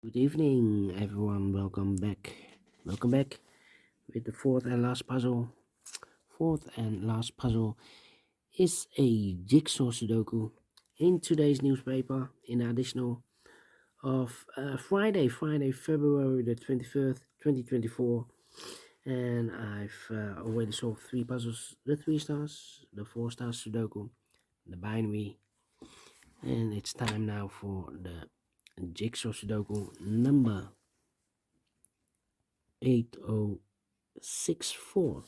Good evening, everyone. Welcome back. Welcome back with the fourth and last puzzle. Fourth and last puzzle is a jigsaw Sudoku in today's newspaper in additional of Friday, February the 23rd, 2024. And I've already solved three puzzles: the 3 stars, the 4 star Sudoku, the binary, and it's time now for the jigsaw Sudoku number 8064.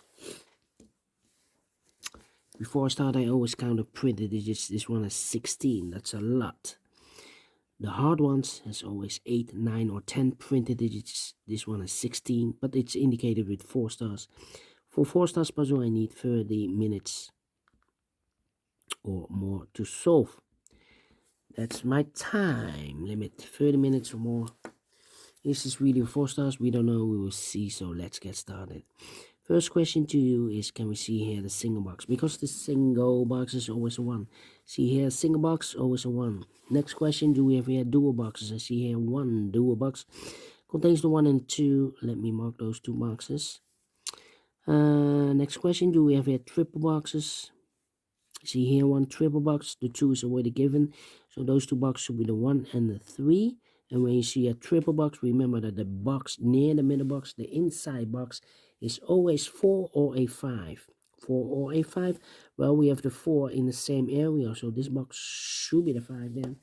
Before I start, I always count the printed digits. This one has 16. That's a lot. The hard ones has always 8, 9, or 10 printed digits. This one has 16, but it's indicated with 4 stars. For 4 stars puzzle, I need 30 minutes or more to solve. That's my time limit, 30 minutes or more. Is this really 4 stars? We don't know. We will see. So let's get started. First question to you is, can we see here the single box? Because the single box is always a 1. See here, single box, always a 1. Next question, do we have here dual boxes? I see here 1 dual box. Contains the 1 and 2. Let me mark those 2 boxes. Next question, do we have here triple boxes? See here 1 triple box. The 2 is already given. So those 2 boxes should be the 1 and the 3. And when you see a triple box, remember that the box near the middle box, the inside box, is always 4 or a 5. 4 or a 5. Well, we have the 4 in the same area, so this box should be the 5 then.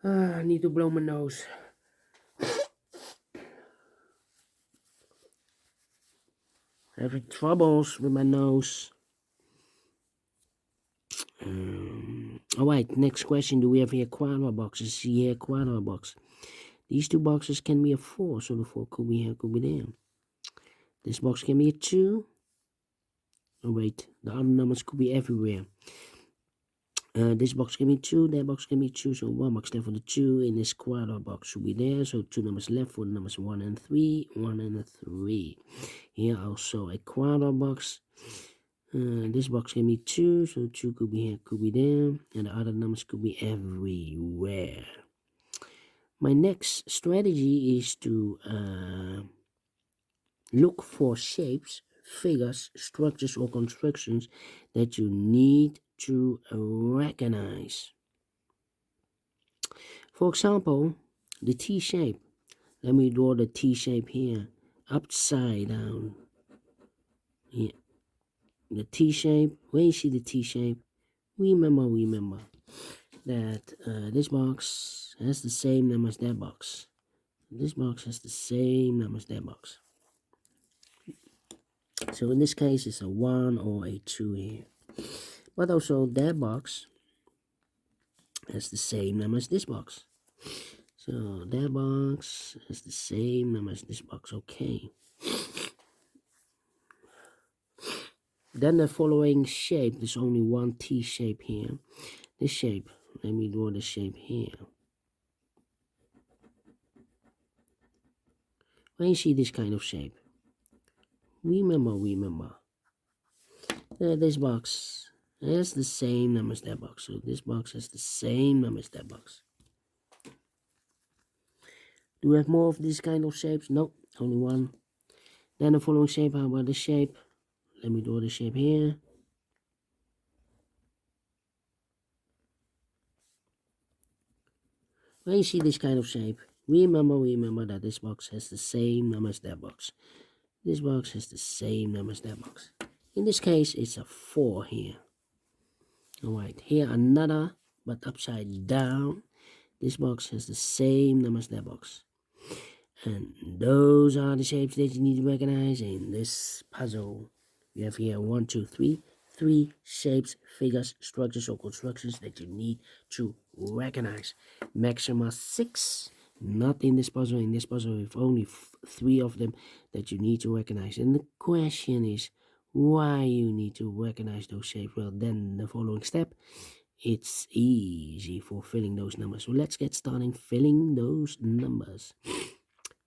I need to blow my nose. Having troubles with my nose. Alright, next question. Do we have here quadra boxes? See here, quadra box. These 2 boxes can be a 4, so the 4 could be here, could be there. This box can be a 2. Oh wait, the other numbers could be everywhere. This box can be 2, that box can be 2, so 1 box left for the 2 in this quadra box should be there. So 2 numbers left for the numbers 1 and 3, 1 and 3. Here also a quadra box. This box can be 2, so 2 could be here, could be there, and the other numbers could be everywhere. My next strategy is to look for shapes, figures, structures, or constructions that you need to recognize. For example, the T shape. Let me draw the T shape here, upside down. Here. The T shape. When you see the T shape, remember that this box has the same number as that box. This box has the same number as that box. So in this case, it's a 1 or a 2 here. But also that box has the same number as this box. So that box has the same number as this box. Okay. Then the following shape, there's only one T shape here. This shape, let me draw the shape here. When you see this kind of shape, remember, this box has the same number as that box. So this box has the same number as that box. Do we have more of this kind of shapes? No, only one. Then the following shape, how about the shape? Let me draw the shape here. When you see this kind of shape, remember that this box has the same number as that box. This box has the same number as that box. In this case, it's a 4 here. Alright, here another, but upside down. This box has the same number as that box. And those are the shapes that you need to recognize in this puzzle. We have here 1, 2, 3. 3 shapes, figures, structures, or constructions that you need to recognize. Maxima 6. Not in this puzzle. In this puzzle, we have only 3 of them that you need to recognize. And the question is, why you need to recognize those shapes? Well, then the following step, it's easy for filling those numbers. So let's get started filling those numbers.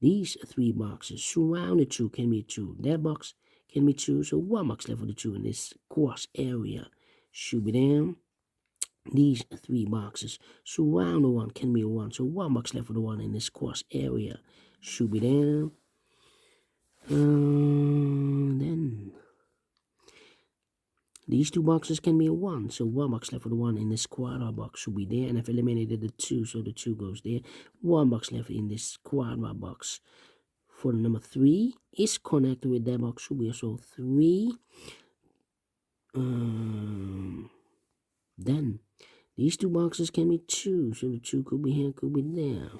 These 3 boxes surrounded 2 can be 2. That box can be 2. So 1 box left for the 2 in this course area should be there. these 3 boxes surround the 1 can be a 1. So 1 box left for the 1 in this cross area should be there. Then these 2 boxes can be a 1. So 1 box left for the 1 in this quadrat box should be there. And I've eliminated the 2, so the 2 goes there. 1 box left in this quadrat box for the number 3 is connected with that box should be also 3. Then these 2 boxes can be 2, so the 2 could be here, could be there.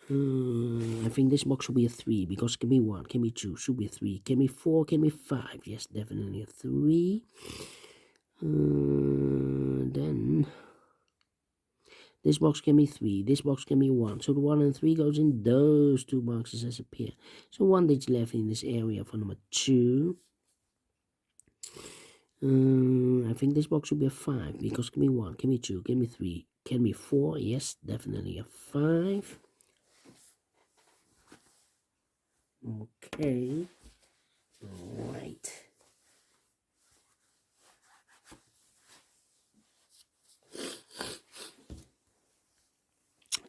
I think this box should be a 3 because it can be 1, can be 2, should be a 3, can be 4, can be 5. Yes, definitely a 3. Then this box can be 3, this box can be 1. So the 1 and 3 goes in those 2 boxes as a pair. So 1 digit left in this area for number 2. I think this box should be a 5 because it can be 1, can be 2, can be 3, can be 4. Yes, definitely a 5. Okay. All right.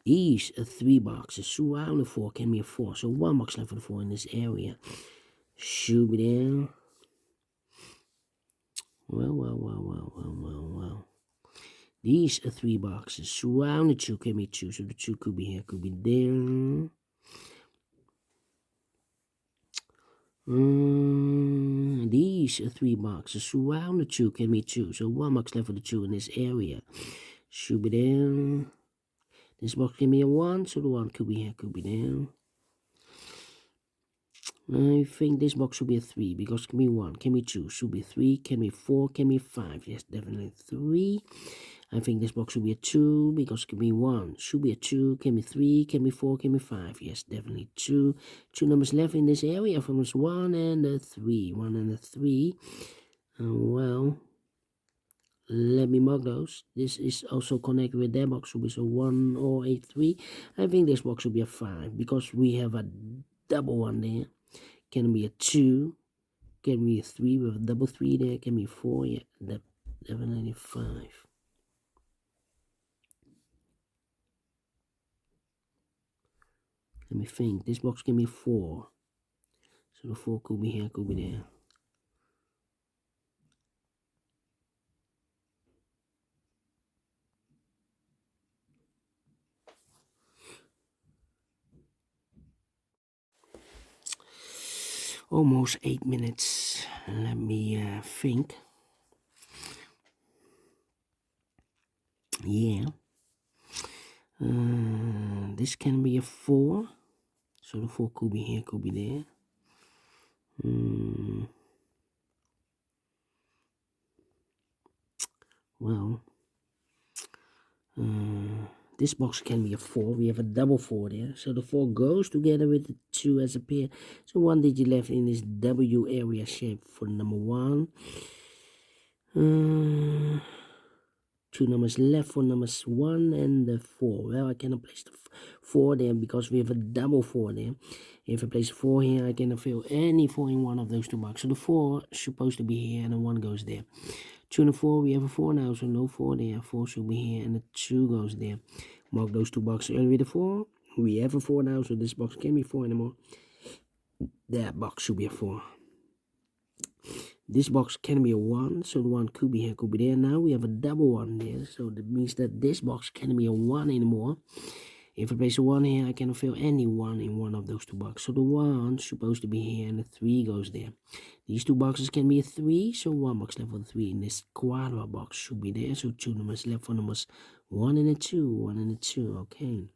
These 3 boxes surround the 4 can be a 4. So 1 box left for the 4 in this area should be there. Well. These 3 boxes surround the 2 can be 2. So the 2 could be here, could be there. These 3 boxes surround the 2 can be 2. So 1 box left for the 2 in this area should be there. This box can be a 1, so the 1 could be here, could be there. I think this box should be a 3 because it can be 1, can be 2, should be 3, can be 4, can be 5. Yes, definitely 3. I think this box should be a 2 because it can be 1, should be a 2, can be 3, can be 4, can be 5. Yes, definitely 2. 2 numbers left in this area from this 1 and the 3. 1 and the 3. Well, let me mark those. This is also connected with that box, should be so 1 or a 3. I think this box should be a 5 because we have a double 1 there. Can be a 2, can be a 3 with a double 3 there, can be 4, yeah, definitely 5. Let me think, this box can be 4, so the 4 could be here, could be there. Almost 8 minutes, let me think. Yeah. This can be a 4. So the 4 could be here, could be there. Well, this box can be a 4. We have a double 4 there. So the 4 goes together with the 2 as a pair. So 1 digit left in this W area shape for number 1. 2 numbers left for numbers 1 and the 4. Well, I cannot place the 4 there because we have a double 4 there. If I place 4 here, I cannot fill any 4 in one of those 2 boxes. So the 4 is supposed to be here and the 1 goes there. 2 and the 4, we have a 4 now, so no 4 there. 4 should be here and the 2 goes there. Mark those 2 boxes earlier with the 4. We have a 4 now, so this box can't be 4 anymore. That box should be a 4. This box can be a 1, so the 1 could be here, could be there. Now we have a double 1 there, so that means that this box can't be a 1 anymore. If I place a 1 here, I cannot fill any 1 in one of those 2 boxes. So the 1 is supposed to be here and the 3 goes there. These 2 boxes can be a 3, so 1 box left for the 3 in this quadrat box should be there. So 2 numbers left for numbers 1 and a 2, 1 and a 2, okay.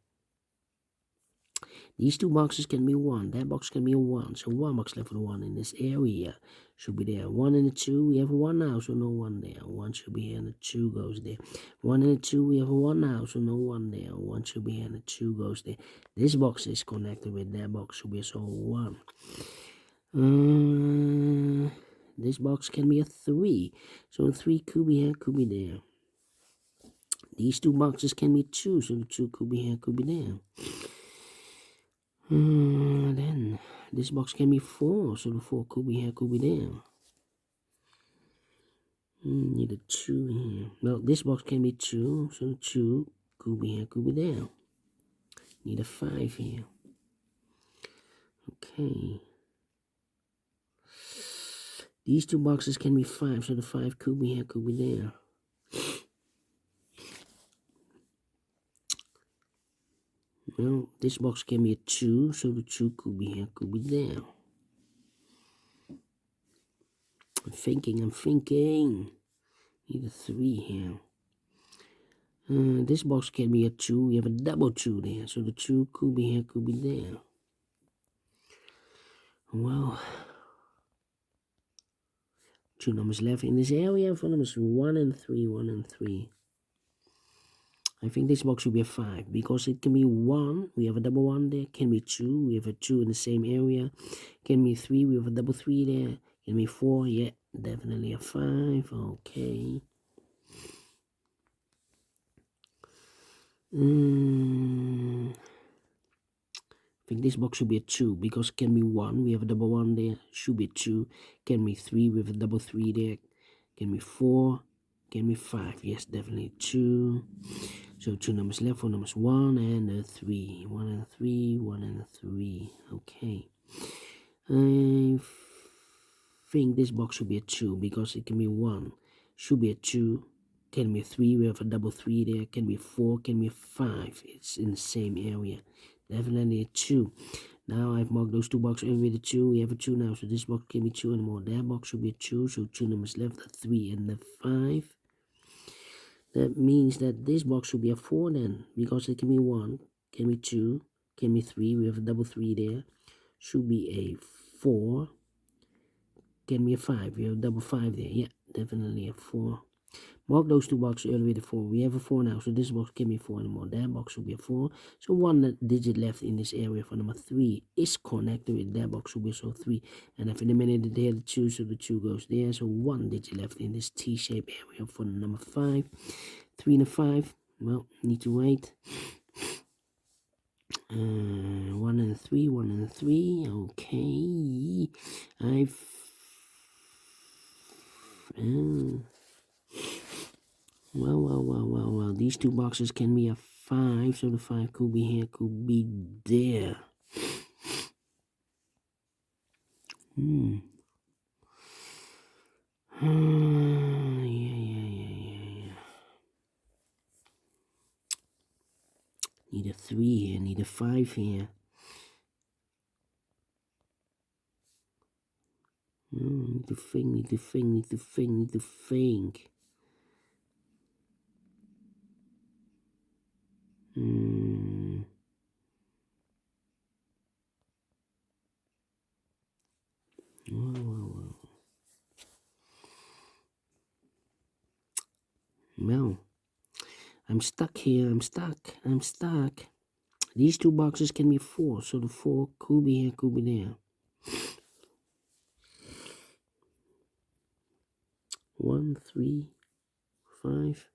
These 2 boxes can be 1. That box can be a 1. So 1 box left for the 1 in this area should be there. 1 and a 2. We have a 1 now, so no 1 there. 1 should be here and the 2 goes there. 1 and a 2. We have a 1 now, so no 1 there. 1 should be here and the 2 goes there. This box is connected with that box, should be so 1. This box can be a 3. So 3 could be here, could be there. These 2 boxes can be 2. So the 2 could be here, could be there. Then this box can be 4, so the 4 could be here, could be there. Need a 2 here. Well, this box can be 2, so 2 could be here, could be there. Need a 5 here. Okay. These two boxes can be 5, so the 5 could be here, could be there. Well, this box can be a 2, so the 2 could be here, could be there. I'm thinking. Need a 3 here. This box can be a 2. We have a double 2 there, so the 2 could be here, could be there. Well, 2 numbers left in this area. 4 numbers 1 and 3, 1 and 3. I think this box should be a 5 because it can be 1. We have a double 1 there. Can be 2. We have a 2 in the same area. Can be 3. We have a double 3 there. Can be 4. Yeah, definitely a 5. Okay. I think this box should be a 2 because can be 1. We have a double 1 there. Should be 2. Can be 3. We have a double 3 there. Can be 4. Can be 5. Yes, definitely 2. So 2 numbers left. 4 numbers 1 and a 3. 1 and 3. 1 and 3. Okay. I think this box should be a 2 because it can be 1. Should be a 2. Can be 3. We have a double 3 there. Can be 4. Can be 5. It's in the same area. Definitely a 2. Now I've marked those two boxes with a 2. We have a 2 now. So this box can be 2 anymore. That box should be a 2. So 2 numbers left. A 3 and a 5. That means that this box should be a 4 then. Because it can be 1. Can be 2. Can be 3. We have a double 3 there. Should be a 4. Can be a 5. We have a double 5 there. Yeah, definitely a 4. Mark those two boxes earlier with a 4. We have a 4 now, so this box can't be a 4 anymore. That box should be a 4. So 1 digit left in this area for number 3 is connected with that box should be so 3. And if in a minute they have the 2, so the 2 goes there. So 1 digit left in this T-shaped area for number 5. 3 and a 5. Well, need to wait. 1 and 3, 1 and 3. Okay. Well. These two boxes can be a 5, so the 5 could be here, could be there. Yeah. Need a 3 here, need a 5 here. Need to think. Well, I'm stuck here. I'm stuck. These two boxes can be 4, so the 4 could be here, could be there. 1, 3, 5.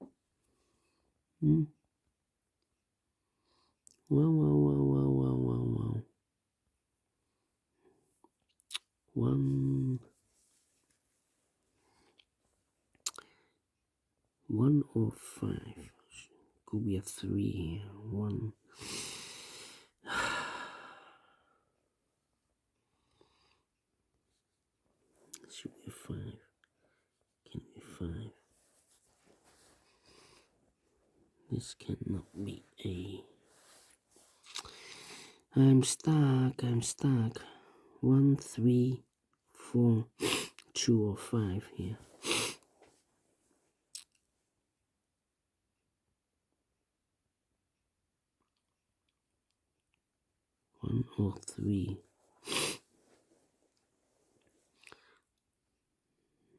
Well. 1 or 5. Could be a 3 here. 1. Should be a 5. Can be 5. This cannot be a. I'm stuck. 1, 3, 4, 2 or 5 here. 1 or 3.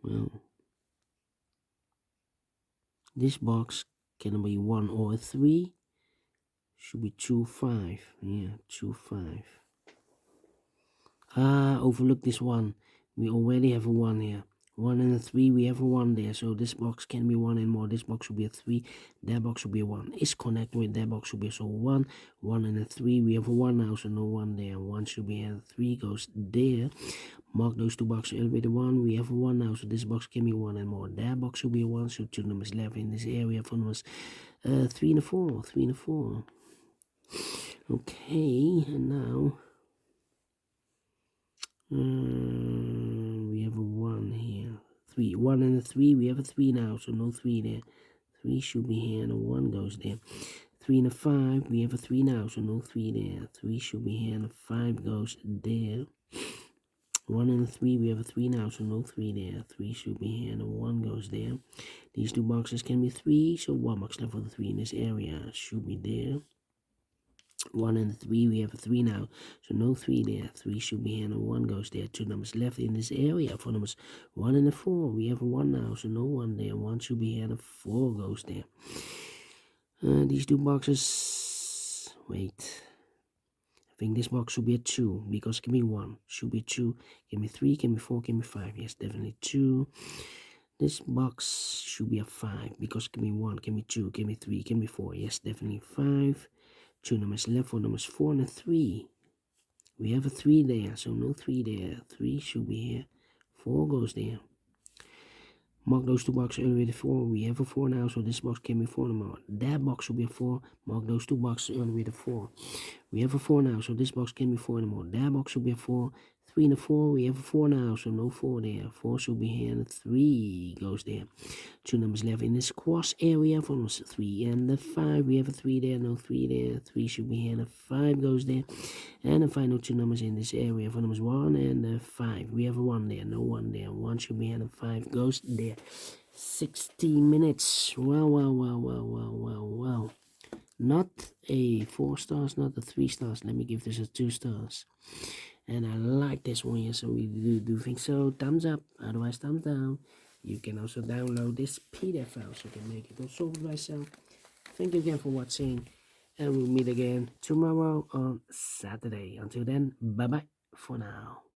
Well, this box can be 1 or 3. Should be 2, 5. Yeah, 2, 5. Overlook this one. We already have a 1 here. 1 and a 3, we have a 1 there, so this box can be 1 and more. This box will be a 3, that box will be a 1. Is connected with that box will be so 1, 1 and a 3, we have a 1 now, so no 1 there. 1 should be here, 3 goes there. Mark those two boxes, elevator 1, we have a 1 now, so this box can be 1 and more. That box will be a 1, so 2 numbers left in this area for numbers 3 and a 4, 3 and a 4. Okay, and now we have a 1 here. 3, 1 and a 3, we have a 3 now, so no 3 there. 3 should be here, and a 1 goes there. 3 and a 5, we have a 3 now, so no 3 there. 3 should be here, and a 5 goes there. 1 and a 3, we have a 3 now, so no 3 there. 3 should be here, and a 1 goes there. These two boxes can be 3, so 1 box left for the 3 in this area should be there. 1 and 3, we have a 3 now, so no 3 there. 3 should be here, and a 1 goes there. 2 numbers left in this area for numbers 1 and a 4. We have a 1 now, so no 1 there. 1 should be here, and a 4 goes there. These two boxes, wait, I think this box should be a 2, because give me 1, should be 2, give me 3, give me 4, give me 5, yes, definitely 2. This box should be a 5, because give me 1, give me 2, give me 3, give me 4, yes, definitely 5. 2 numbers left for numbers 4 and a 3. We have a 3 there, so no 3 there. 3 should be here. 4 goes there. Mark those two boxes earlier with a 4. We have a 4 now, so this box can be 4 no more. That box should be a 4. Mark those two boxes earlier with a 4. We have a 4 now, so this box can be 4 no more. That box should be a 4. 3 and a 4, we have a 4 now, so no 4 there. 4 should be here, and a 3 goes there. 2 numbers left in this cross area for numbers 3 and the 5. We have a 3 there, no 3 there. 3 should be here, and a 5 goes there. And the final 2 numbers in this area for numbers 1 and 5. We have a 1 there, no 1 there. 1 should be here, and a 5 goes there. 60 minutes. Well. Not a 4 stars, not a 3 stars. Let me give this a 2 stars. And I like this one here, so we do think so. Thumbs up, otherwise thumbs down. You can also download this PDF file so you can make it or solve it myself. Thank you again for watching, and we'll meet again tomorrow on Saturday. Until then, bye bye for now.